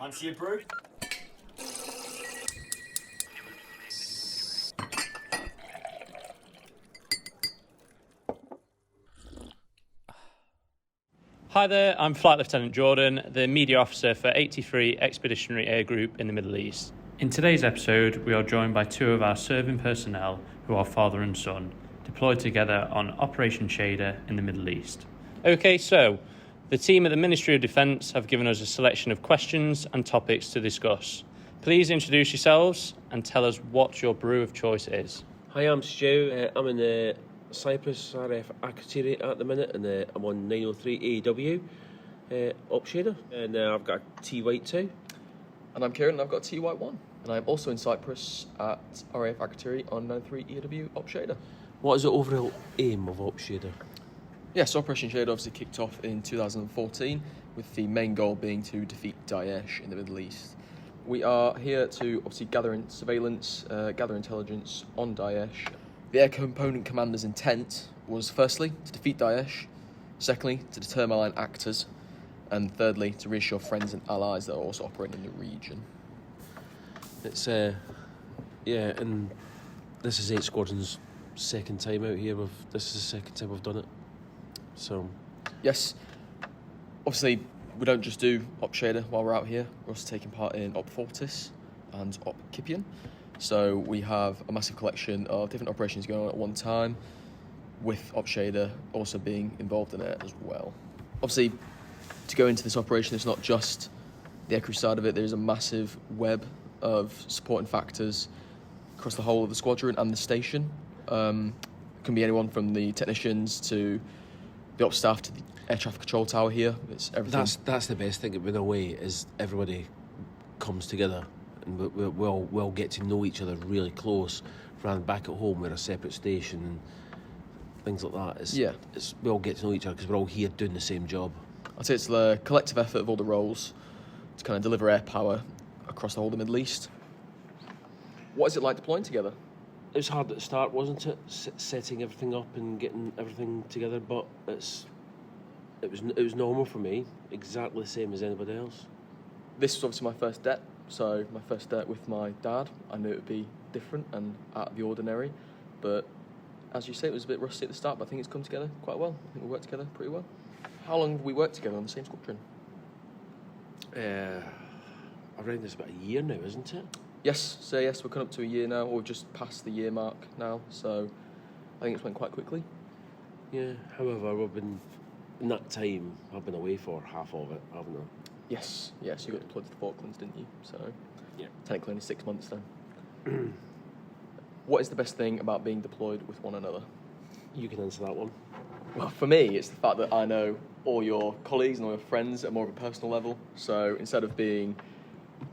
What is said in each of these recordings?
Fancy a brew? Hi there, I'm Flight Lieutenant Jordan, the media officer for 83 Expeditionary Air Group in the Middle East. In today's episode, we are joined by two of our serving personnel who are father and son, deployed together on Operation Shader in the Middle East. Okay, so the team at the Ministry of Defence have given us a selection of questions and topics to discuss. Please introduce yourselves and tell us what your brew of choice is. Hi, I'm Stu. I'm in Cyprus RF at the minute, and I'm on 903 AEW up shader, and I've got a T White 2. And I'm Ciaran, and I've got a T White 1. And I'm also in Cyprus at RAF Akatiri on 93 EW up shader. What is the overall aim of up shader? Yes, Operation Shader obviously kicked off in 2014 with the main goal being to defeat Daesh in the Middle East. We are here to obviously gather in surveillance, gather intelligence on Daesh. The air component commander's intent was firstly to defeat Daesh, secondly to deter malign actors, and thirdly to reassure friends and allies that are also operating in the region. It's and this is 8 Squadron's second time out here. This is the second time we've done it. So, yes, obviously we don't just do Op Shader while we're out here. We're also taking part in Op Fortis and Op Kipian. So we have a massive collection of different operations going on at one time, with Op Shader also being involved in it as well. Obviously, to go into this operation, it's not just the aircrew side of it. There's a massive web of supporting factors across the whole of the squadron and the station. It can be anyone from the technicians to the ops staff to the air traffic control tower here. It's everything. that's the best thing in a way, is everybody comes together and we'll get to know each other really close, rather than back at home we're a separate station and things like that. We all get to know each other because we're all here doing the same job. I'd say it's the collective effort of all the roles to kind of deliver air power across the whole of the Middle East. What is it like deploying together? It was hard at the start, wasn't it? Setting everything up and getting everything together, but it was normal for me, exactly the same as anybody else. This was obviously my first det, so my first det with my dad. I knew it would be different and out of the ordinary, but as you say, it was a bit rusty at the start, but I think it's come together quite well. I think we worked together pretty well. How long did we work together on the same squadron? Around this about a year now, isn't it? Yes, we're coming up to a year now, or just past the year mark now, so I think it's went quite quickly. Yeah, however, in that time, I've been away for half of it, haven't I? Yes, you got deployed to the Falklands, didn't you? So, yeah, technically only 6 months then. What is the best thing about being deployed with one another? You can answer that one. Well, for me, it's the fact that I know all your colleagues and all your friends at more of a personal level, so instead of being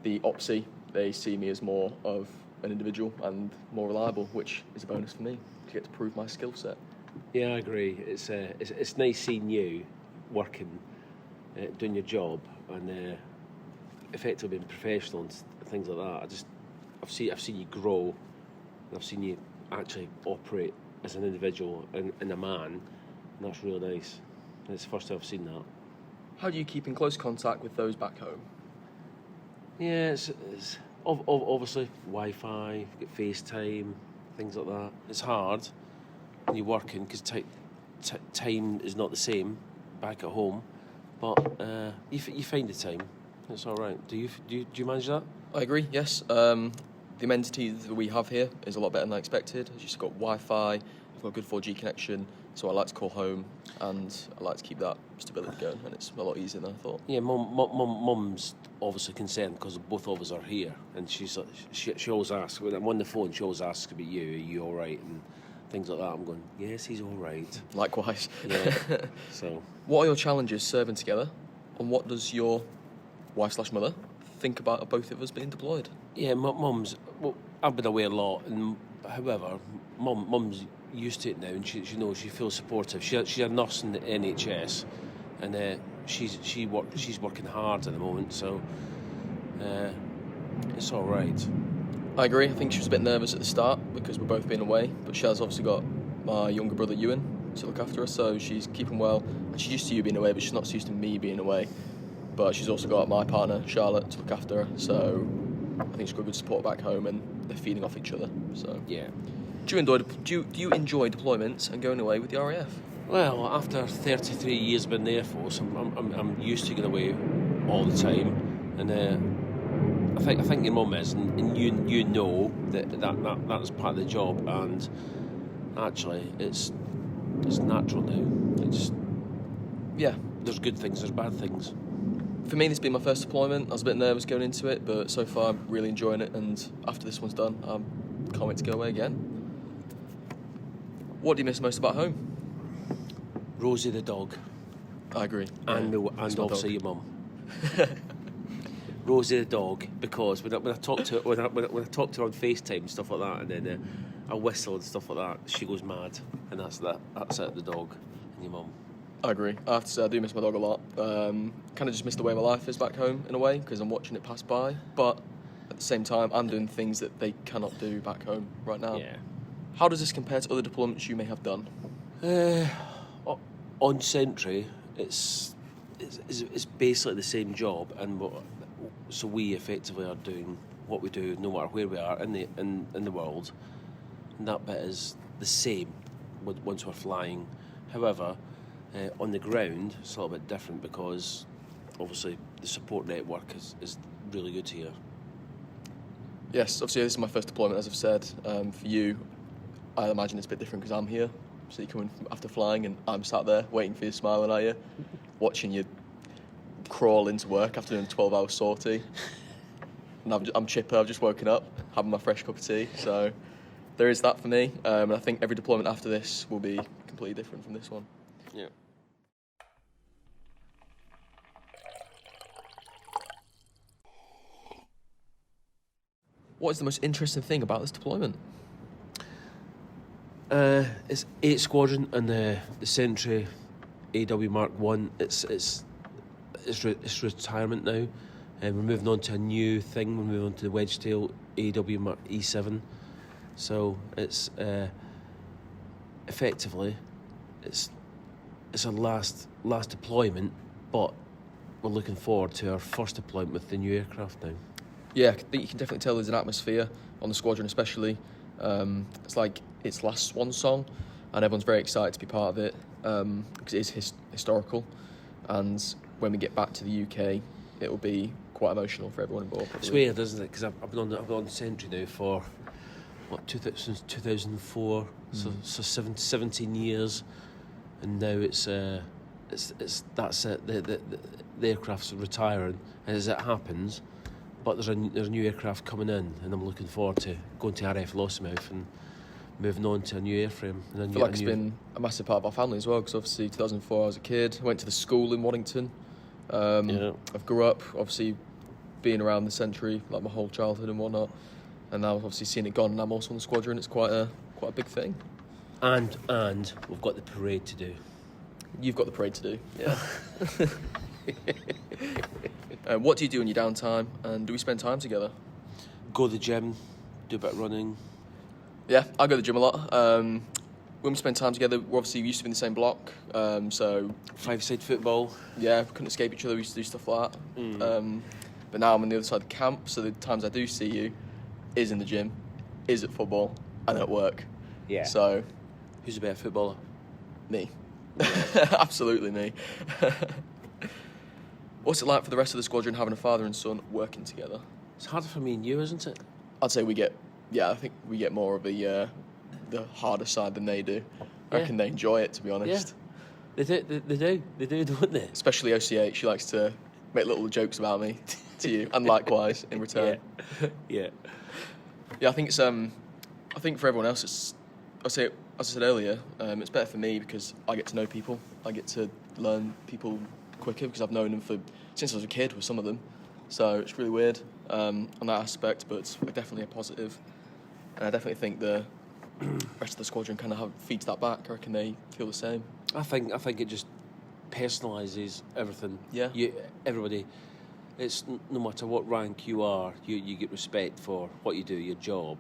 the OPSI, they see me as more of an individual and more reliable, which is a bonus for me to get to prove my skill set. Yeah, I agree. It's nice seeing you working, doing your job, and effectively being professional and things like that. I've seen you grow, and I've seen you actually operate as an individual and a man, and that's really nice. And it's the first time I've seen that. How do you keep in close contact with those back home? Yeah, it's obviously Wi-Fi, get FaceTime, things like that. It's hard when you're working because time is not the same back at home, but you find the time. It's all right. Do you manage that? I agree. Yes. The amenities that we have here is a lot better than I expected. I've just got Wi-Fi. I've got a good 4G connection, so I like to call home and I like to keep that stability going, and it's a lot easier than I thought. Yeah, Mum's obviously concerned because both of us are here, and she always asks, when I'm on the phone, she always asks about you, are you all right, and things like that. I'm going, yes, he's all right. Likewise. Yeah. So, what are your challenges serving together, and what does your wife/mother think about both of us being deployed? Yeah, Mum's. Well, I've been away a lot, and however, Mum's used to it now, and she knows, she feels supportive. She's a nurse in the NHS, and she's working hard at the moment, so it's all right. I agree. I think she was a bit nervous at the start because we're both being away, but she has obviously got my younger brother Ewan to look after her, so she's keeping well. And she's used to you being away, but she's not so used to me being away. but she's also got my partner Charlotte to look after her. So I think she's got good support back home, and they're feeding off each other. So Yeah. Do you enjoy deployments and going away with the RAF? Well, after 33 years being in the Air Force, I'm used to going away all the time, and I think your mum is, and you know that's part of the job, and actually it's natural now. Yeah. There's good things, there's bad things. For me, this has been my first deployment. I was a bit nervous going into it, but so far I'm really enjoying it, and after this one's done, I can't wait to go away again. What do you miss most about home? Rosie the dog, I agree. and obviously your mum. Rosie the dog, because when I talk to her, when I talk to her on FaceTime and stuff like that, and then I whistle and stuff like that, she goes mad, and that's it. The dog and your mum. I agree. I have to say I do miss my dog a lot. Kind of just miss the way my life is back home in a way, because I'm watching it pass by. But at the same time, I'm doing things that they cannot do back home right now. Yeah. How does this compare to other deployments you may have done? On Sentry, it's basically the same job, and so we effectively are doing what we do no matter where we are in the world, and that bit is the same once we're flying. However, on the ground, it's a little bit different because obviously the support network is really good here. Yes, obviously this is my first deployment, as I've said. For you, I imagine it's a bit different because I'm here. So you're coming after flying, and I'm sat there waiting for you, smiling at you, watching you crawl into work after doing a 12-hour sortie. And I'm chipper. I've just woken up, having my fresh cup of tea. So there is that for me. And I think every deployment after this will be completely different from this one. Yeah. What is the most interesting thing about this deployment? It's 8 Squadron and the Sentry AW Mark 1. It's retirement now, and we're moving on to a new thing. We're moving on to the Wedgetail AW Mark E7. So it's effectively it's our last deployment, but we're looking forward to our first deployment with the new aircraft now. Yeah, I think you can definitely tell there's an atmosphere on the squadron, especially. It's like its last swan song, and everyone's very excited to be part of it because it is historical. And when we get back to the UK, it will be quite emotional for everyone involved. It's weird, isn't it? Because I've been on Sentry now for since 2004, so 17 years, and now it's that's it. The aircraft's retiring, and as it happens. But there's a new aircraft coming in, and I'm looking forward to going to RF Lossiemouth and moving on to a new airframe. And I feel like it's been a massive part of our family as well, because obviously 2004 I was a kid, I went to the school in Waddington. I've grew up obviously being around the Sentry like my whole childhood and whatnot, and now obviously seeing it gone, and I'm also on the squadron. It's quite a big thing. And we've got the parade to do. You've got the parade to do. Yeah. What do you do in your downtime, and do we spend time together? Go to the gym, do a bit of running. Yeah, I go to the gym a lot. When we spend time together, we obviously used to be in the same block, so... Five-side football. Yeah, we couldn't escape each other, we used to do stuff like that. But now I'm on the other side of the camp, so the times I do see you is in the gym, is at football, and at work. Yeah. So... Who's a better footballer? Me. Absolutely me. What's it like for the rest of the squadron having a father and son working together? It's harder for me and you, isn't it? I'd say I think we get more of the harder side than they do. I reckon they enjoy it, to be honest. Yeah. They do, don't they? Especially OCH, she likes to make little jokes about me to you, and likewise in return. Yeah. Yeah, I think it's I think for everyone else, it's as I said earlier, it's better for me because I get to know people. I get to learn people quicker because I've known them since I was a kid with some of them. So it's really weird on that aspect, but it's definitely a positive. And I definitely think the rest of the squadron kind of feeds that back. I reckon they feel the same. I think it just personalises everything. Yeah. Everybody, it's no matter what rank you are, you get respect for what you do, your job,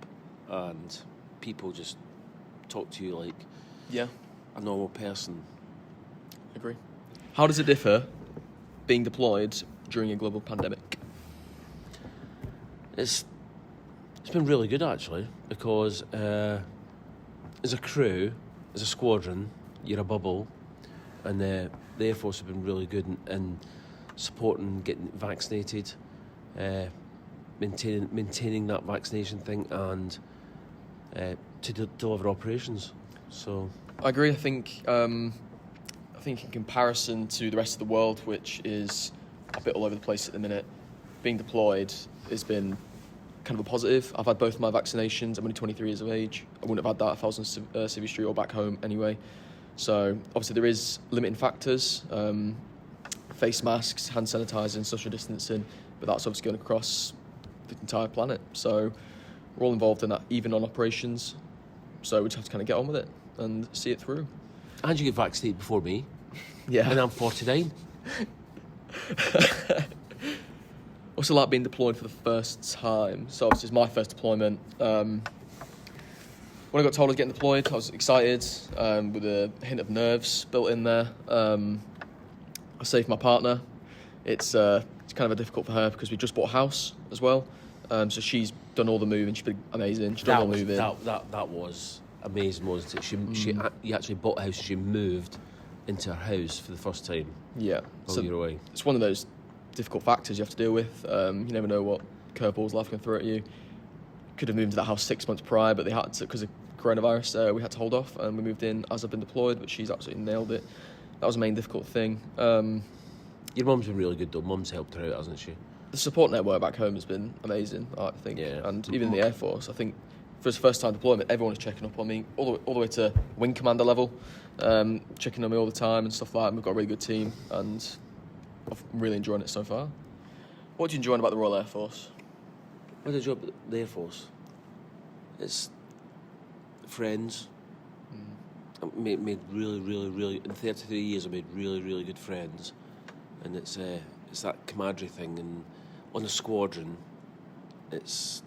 and people just talk to you like a normal person. Agree. How does it differ being deployed during a global pandemic? It's been really good actually, because as a crew, as a squadron, you're a bubble, and the Air Force have been really good in supporting getting vaccinated, maintaining that vaccination thing, and to deliver operations. So I agree. I think in comparison to the rest of the world, which is a bit all over the place at the minute, being deployed has been kind of a positive. I've had both my vaccinations. I'm only 23 years of age. I wouldn't have had that if I was on Civvy Street or back home anyway. So obviously there is limiting factors, face masks, hand sanitizer, social distancing, but that's obviously going across the entire planet. So we're all involved in that, even on operations. So we just have to kind of get on with it and see it through. And you get vaccinated before me. Yeah. And I'm 49. What's it like being deployed for the first time? So obviously it's my first deployment. When I got told I was getting deployed, I was excited, with a hint of nerves built in there. I saved my partner. It's kind of difficult for her because we just bought a house as well. So she's done all the moving. She's been amazing. She's done all the moving. That was amazing, wasn't it? You actually bought a house. She moved into her house for the first time. Yeah. While you're away. It's one of those difficult factors you have to deal with. You never know what curveballs life can throw at you. Could have moved into that house 6 months prior, but they had to, because of coronavirus, we had to hold off, and we moved in as I've been deployed, but she's absolutely nailed it. That was the main difficult thing. Your mum's been really good though. Mum's helped her out, hasn't she? The support network back home has been amazing, I think. Yeah. And even in the Air Force, I think for his first time deployment, everyone was checking up on me, all the way to wing commander level, checking on me all the time and stuff like that. And we've got a really good team, and I'm really enjoying it so far. What do you enjoy about the Royal Air Force? What a job at the Air Force. It's friends. I made really, in 33 years I made really good friends. And it's that camaraderie thing, and on a squadron, it's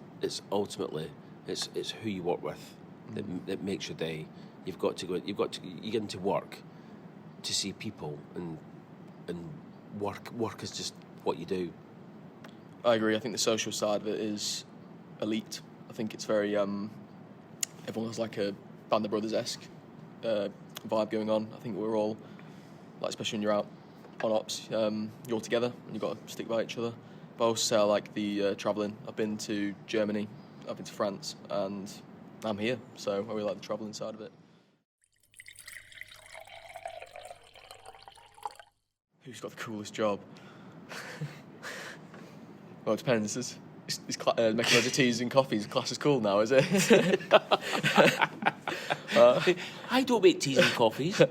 ultimately it's who you work with that makes your day. You get into work to see people, and work is just what you do. I agree. I think the social side of it is elite. I think it's very everyone has like a Band of Brothers-esque vibe going on. I think we're all, like, especially when you're out on ops, you're all together and you've got to stick by each other. But I also say I like the travelling. I've been to Germany, I've been to France, and I'm here, so I really like the travelling side of it. Who's got the coolest job? Well, it depends. Is making loads of teas and coffees class is cool now, is it? I don't make teas and coffees.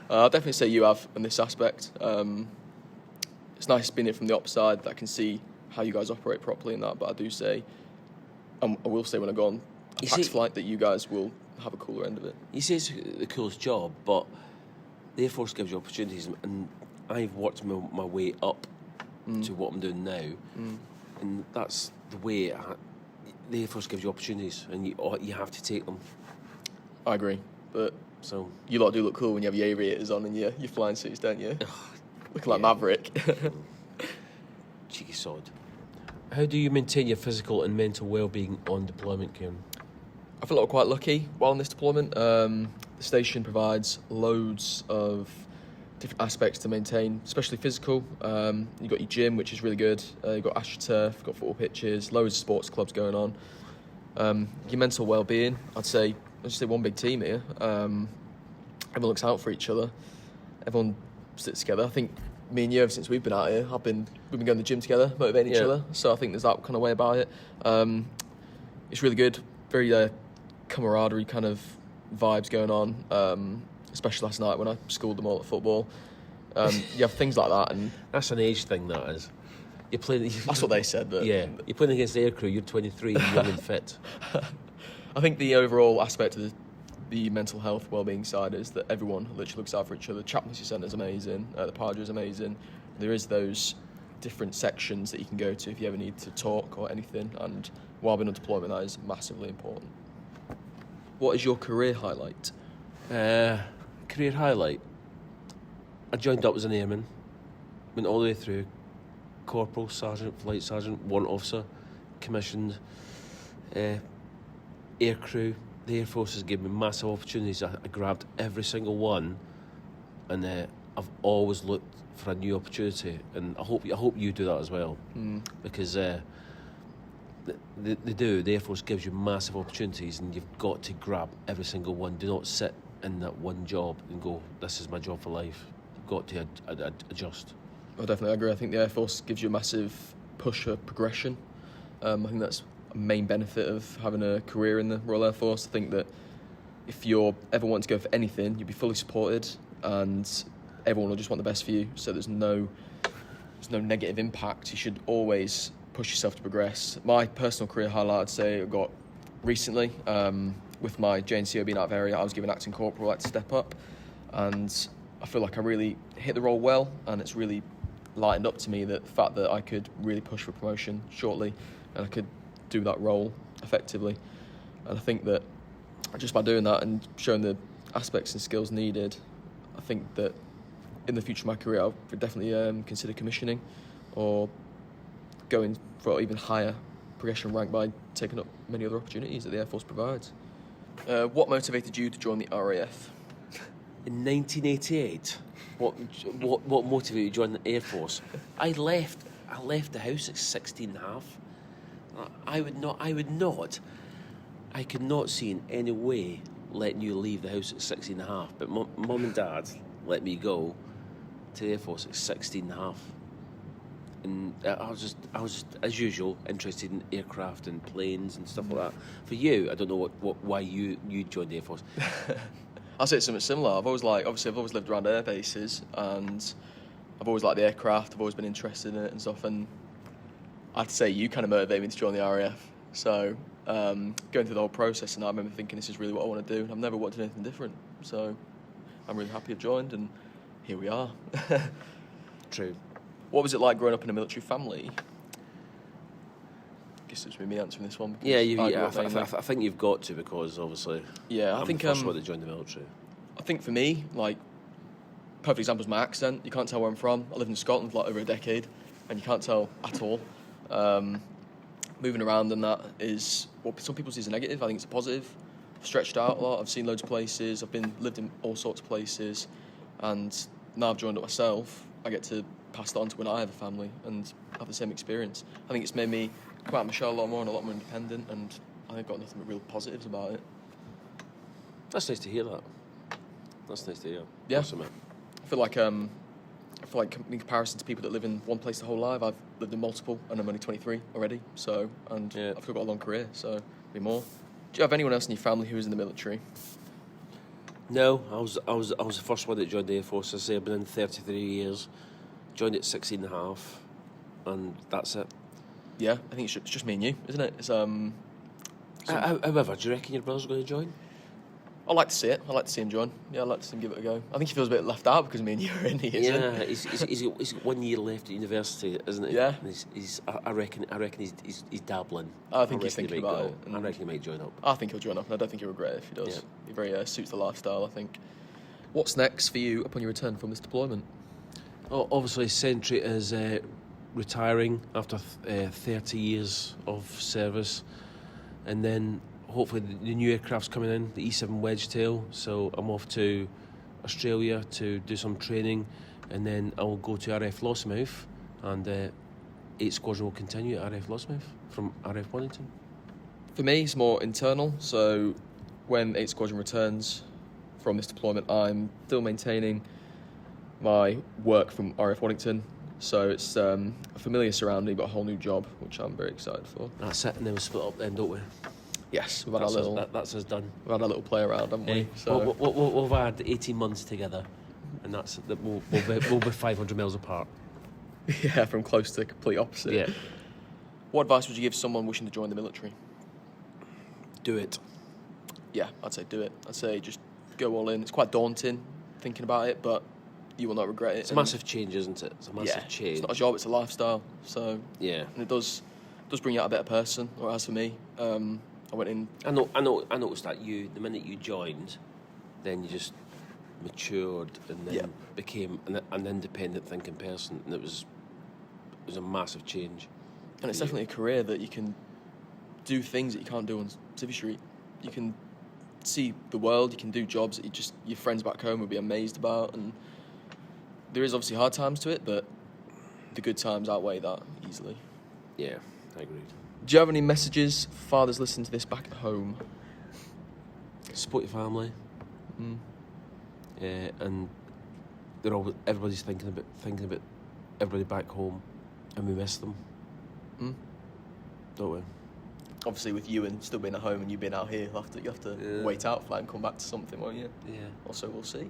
I'll definitely say you have in this aspect. It's nice being it from the ops side that I can see how you guys operate properly in that, but I do say, I will say when I go on a PAX flight that you guys will have a cooler end of it. You say it's the coolest job, but the Air Force gives you opportunities, and I've worked my way up to what I'm doing now, and that's the way the Air Force gives you opportunities, and you have to take them. I agree, but so you lot do look cool when you have your aviators on and your flying suits, don't you? Looking like Maverick. Cheeky sod. How do you maintain your physical and mental well-being on deployment, Ciaran? I feel like we're quite lucky while on this deployment. The station provides loads of different aspects to maintain, especially physical. You've got your gym, which is really good. You've got AstroTurf, you've got football pitches, loads of sports clubs going on. Your mental well-being, I'd say one big team here. Everyone looks out for each other. Everyone sits together. I think me and you, ever since we've been out here, we've been going to the gym together, motivating each other. So I think there's that kind of way about it. It's really good. Very camaraderie kind of vibes going on. Especially last night when I schooled them all at football. You have things like that, and that's an age thing. That is. You're playing. That's what they said. But yeah, you're playing against the aircrew. You're 23, young and fit. I think the overall aspect of the mental health well-being side is that everyone literally looks out for each other. Chaplaincy Centre is amazing. The Padre is amazing. There is those different sections that you can go to if you ever need to talk or anything. And while being on deployment, that is massively important. What is your career highlight? Career highlight. I joined up as an airman, went all the way through, corporal, sergeant, flight sergeant, warrant officer, commissioned, air crew. The Air Force has given me massive opportunities. I grabbed every single one, and I've always looked for a new opportunity. And I hope you do that as well, because they do. The Air Force gives you massive opportunities, and you've got to grab every single one. Do not sit in that one job and go, "This is my job for life." You've got to adjust. I definitely agree. I think the Air Force gives you a massive push for progression. I think that's a main benefit of having a career in the Royal Air Force. I think that if you're ever wanting to go for anything, you'll be fully supported, and everyone will just want the best for you. So there's no negative impact. You should always push yourself to progress. My personal career highlight, I'd say, I got recently with my JNCO being out of area. I was given acting corporal, I had to step up, and I feel like I really hit the role well, and it's really lightened up to me the fact that I could really push for promotion shortly, and I could do that role effectively. And I think that just by doing that and showing the aspects and skills needed, I think that in the future of my career I would definitely consider commissioning or going for even higher progression rank by taking up many other opportunities that the Air Force provides. What motivated you to join the RAF? In 1988, what motivated you to join the Air Force? I left the house at 16 and a half. I could not see in any way letting you leave the house at 16 and a half, but mum and dad let me go to the Air Force at 16 and a half. And I was just as usual interested in aircraft and planes and stuff like that. For you, I don't know why you joined the Air Force. I'll say it's something similar. I've always lived around air bases, and I've always liked the aircraft. I've always been interested in it and stuff, and I'd say you kind of motivated me to join the RAF. So going through the whole process, and I remember thinking this is really what I want to do, and I've never wanted anything different. So I'm really happy I've joined, and here we are. True. What was it like growing up in a military family? I guess it's me answering this one. Yeah, I think you've got to, because obviously I think the first one to join the military. I think for me, like, perfect example is my accent. You can't tell where I'm from. I lived in Scotland for like over a decade, and you can't tell at all. Moving around and that is what some people see as a negative. I think it's a positive. I've stretched out a lot. I've seen loads of places. I've lived in all sorts of places, and now I've joined up myself. I get to pass it on to when I have a family and have the same experience. I think it's made me come out of my shell a lot more and a lot more independent, and I think I've got nothing but real positives about it. That's nice to hear that. That's nice to hear. Yeah. Awesome, man. I feel like in comparison to people that live in one place their whole life, I've lived in multiple, and I'm only 23 already. So, and I've still got a long career, so be more. Do you have anyone else in your family who is in the military? No, I was the first one that joined the Air Force. I say I've been in 33 years. Joined at 16 and a half, and that's it. Yeah, I think it's just me and you, isn't it? It's However, do you reckon your brother's going to join? I like to see it. I like to see him join. Yeah, I like to see him give it a go. I think he feels a bit left out because me and you are in here. Yeah, he's got 1 year left at university, isn't he? Yeah. And I reckon he's dabbling. I think he's thinking about it. I reckon he might join up. I think he'll join up, and I don't think he'll regret it if he does. Yeah. He very suits the lifestyle, I think. What's next for you upon your return from this deployment? Obviously, Sentry is retiring after 30 years of service, and then hopefully the new aircraft's coming in, the E7 Wedgetail. So I'm off to Australia to do some training, and then I will go to RF Lossiemouth, and 8 Squadron will continue at RF Lossiemouth from RF Wellington. For me, it's more internal. So when 8 Squadron returns from this deployment, I'm still maintaining my work from RF Wellington. So it's a familiar surrounding, but a whole new job, which I'm very excited for. That's it, and then we split up then, don't we? Yes, we've had that's us done. We've had a little play around, haven't we? So we've had 18 months together, and we'll be 500 miles apart. Yeah, from close to complete opposite. Yeah. What advice would you give someone wishing to join the military? Do it. Yeah, I'd say do it. I'd say just go all in. It's quite daunting thinking about it, but you will not regret it. It's a massive change, isn't it? It's a massive change. It's not a job; it's a lifestyle. So yeah, and it does bring you out a better person. Or as for me, I went in. I noticed that the minute you joined, then you just matured and then became an independent thinking person, and it was was a massive change. And it's definitely a career that you can do things that you can't do on Civvy Street. You can see the world, you can do jobs that your friends back home would be amazed about, and there is obviously hard times to it, but the good times outweigh that easily. Yeah, I agreed. Do you have any messages for fathers listening to this back at home? Support your family. Mm. And everybody's thinking about everybody back home, and we miss them. Don't we? Obviously, with you and still being at home and you being out here, you have to wait out for that and come back to something, won't you? Yeah. Also, we'll see.